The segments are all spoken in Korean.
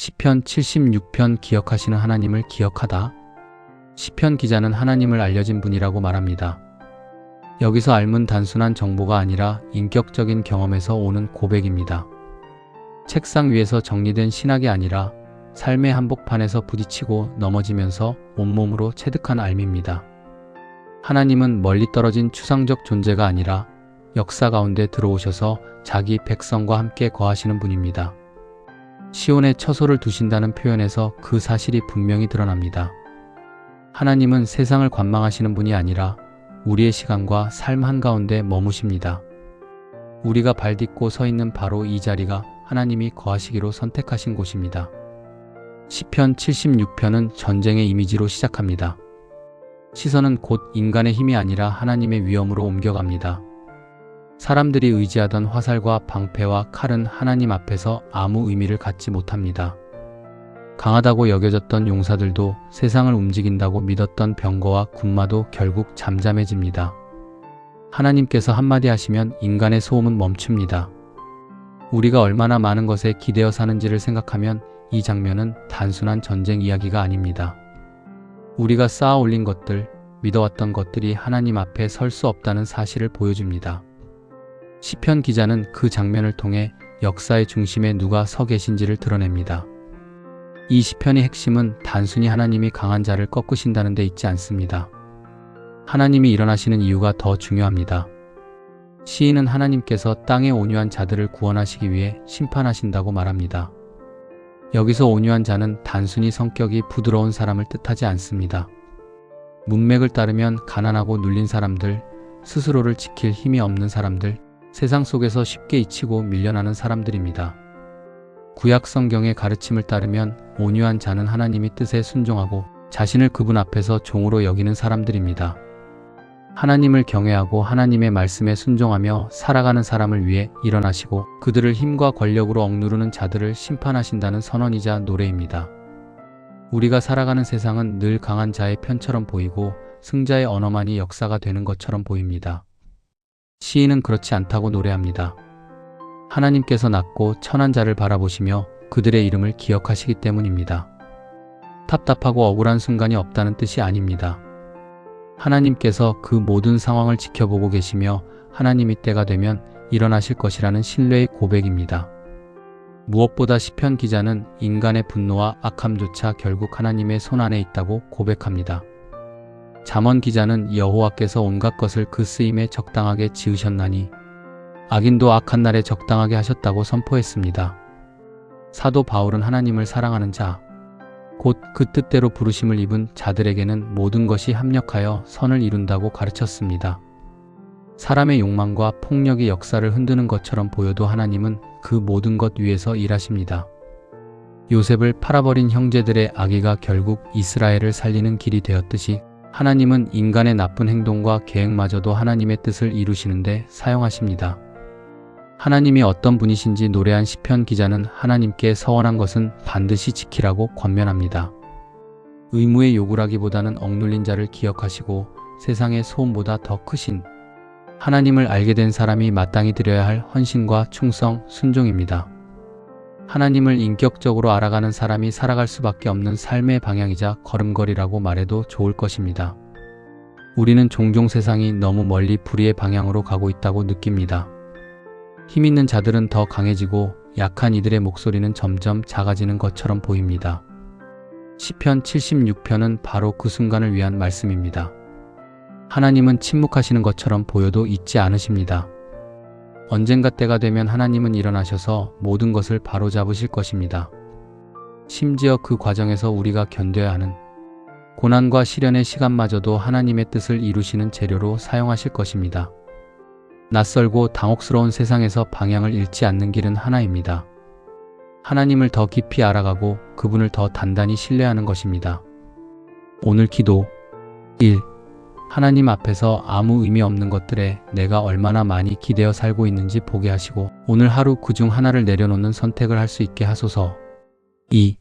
시편 76편 기억하시는 하나님을 기억하다. 시편 기자는 하나님을 알려진 분이라고 말합니다. 여기서 알문 단순한 정보가 아니라 인격적인 경험에서 오는 고백입니다. 책상 위에서 정리된 신학이 아니라 삶의 한복판에서 부딪히고 넘어지면서 온몸으로 체득한 알미입니다. 하나님은 멀리 떨어진 추상적 존재가 아니라 역사 가운데 들어오셔서 자기 백성과 함께 거하시는 분입니다. 시온에 처소를 두신다는 표현에서 그 사실이 분명히 드러납니다. 하나님은 세상을 관망하시는 분이 아니라 우리의 시간과 삶 한가운데 머무십니다. 우리가 발 딛고 서 있는 바로 이 자리가 하나님이 거하시기로 선택하신 곳입니다. 시편 76편은 전쟁의 이미지로 시작합니다. 시선은 곧 인간의 힘이 아니라 하나님의 위엄으로 옮겨갑니다. 사람들이 의지하던 화살과 방패와 칼은 하나님 앞에서 아무 의미를 갖지 못합니다. 강하다고 여겨졌던 용사들도 세상을 움직인다고 믿었던 병거와 군마도 결국 잠잠해집니다. 하나님께서 한마디 하시면 인간의 소음은 멈춥니다. 우리가 얼마나 많은 것에 기대어 사는지를 생각하면 이 장면은 단순한 전쟁 이야기가 아닙니다. 우리가 쌓아 올린 것들, 믿어왔던 것들이 하나님 앞에 설 수 없다는 사실을 보여줍니다. 시편 기자는 그 장면을 통해 역사의 중심에 누가 서 계신지를 드러냅니다. 이 시편의 핵심은 단순히 하나님이 강한 자를 꺾으신다는 데 있지 않습니다. 하나님이 일어나시는 이유가 더 중요합니다. 시인은 하나님께서 땅의 온유한 자들을 구원하시기 위해 심판하신다고 말합니다. 여기서 온유한 자는 단순히 성격이 부드러운 사람을 뜻하지 않습니다. 문맥을 따르면 가난하고 눌린 사람들, 스스로를 지킬 힘이 없는 사람들, 세상 속에서 쉽게 잊히고 밀려나는 사람들입니다. 구약 성경의 가르침을 따르면 온유한 자는 하나님의 뜻에 순종하고 자신을 그분 앞에서 종으로 여기는 사람들입니다. 하나님을 경외하고 하나님의 말씀에 순종하며 살아가는 사람을 위해 일어나시고 그들을 힘과 권력으로 억누르는 자들을 심판하신다는 선언이자 노래입니다. 우리가 살아가는 세상은 늘 강한 자의 편처럼 보이고 승자의 언어만이 역사가 되는 것처럼 보입니다. 시인은 그렇지 않다고 노래합니다. 하나님께서 낮고 천한 자를 바라보시며 그들의 이름을 기억하시기 때문입니다. 답답하고 억울한 순간이 없다는 뜻이 아닙니다. 하나님께서 그 모든 상황을 지켜보고 계시며 하나님이 때가 되면 일어나실 것이라는 신뢰의 고백입니다. 무엇보다 시편 기자는 인간의 분노와 악함조차 결국 하나님의 손 안에 있다고 고백합니다. 잠언 기자는 여호와께서 온갖 것을 그 쓰임에 적당하게 지으셨나니 악인도 악한 날에 적당하게 하셨다고 선포했습니다. 사도 바울은 하나님을 사랑하는 자, 곧 그 뜻대로 부르심을 입은 자들에게는 모든 것이 합력하여 선을 이룬다고 가르쳤습니다. 사람의 욕망과 폭력이 역사를 흔드는 것처럼 보여도 하나님은 그 모든 것 위에서 일하십니다. 요셉을 팔아버린 형제들의 악의가 결국 이스라엘을 살리는 길이 되었듯이 하나님은 인간의 나쁜 행동과 계획마저도 하나님의 뜻을 이루시는데 사용하십니다. 하나님이 어떤 분이신지 노래한 시편 기자는 하나님께 서원한 것은 반드시 지키라고 권면합니다. 의무의 요구라기보다는 억눌린 자를 기억하시고 세상의 소음보다 더 크신 하나님을 알게 된 사람이 마땅히 드려야 할 헌신과 충성, 순종입니다. 하나님을 인격적으로 알아가는 사람이 살아갈 수밖에 없는 삶의 방향이자 걸음걸이라고 말해도 좋을 것입니다. 우리는 종종 세상이 너무 멀리 불의의 방향으로 가고 있다고 느낍니다. 힘 있는 자들은 더 강해지고 약한 이들의 목소리는 점점 작아지는 것처럼 보입니다. 시편 76편은 바로 그 순간을 위한 말씀입니다. 하나님은 침묵하시는 것처럼 보여도 잊지 않으십니다. 언젠가 때가 되면 하나님은 일어나셔서 모든 것을 바로잡으실 것입니다. 심지어 그 과정에서 우리가 견뎌야 하는 고난과 시련의 시간마저도 하나님의 뜻을 이루시는 재료로 사용하실 것입니다. 낯설고 당혹스러운 세상에서 방향을 잃지 않는 길은 하나입니다. 하나님을 더 깊이 알아가고 그분을 더 단단히 신뢰하는 것입니다. 오늘 기도 1. 하나님 앞에서 아무 의미 없는 것들에 내가 얼마나 많이 기대어 살고 있는지 보게 하시고 오늘 하루 그중 하나를 내려놓는 선택을 할 수 있게 하소서. 2.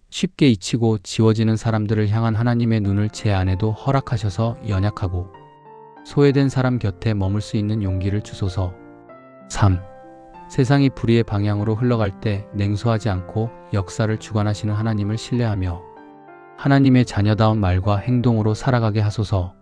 쉽게 잊히고 지워지는 사람들을 향한 하나님의 눈을 제 안에도 허락하셔서 연약하고 소외된 사람 곁에 머물 수 있는 용기를 주소서. 3. 세상이 불의의 방향으로 흘러갈 때 냉소하지 않고 역사를 주관하시는 하나님을 신뢰하며 하나님의 자녀다운 말과 행동으로 살아가게 하소서.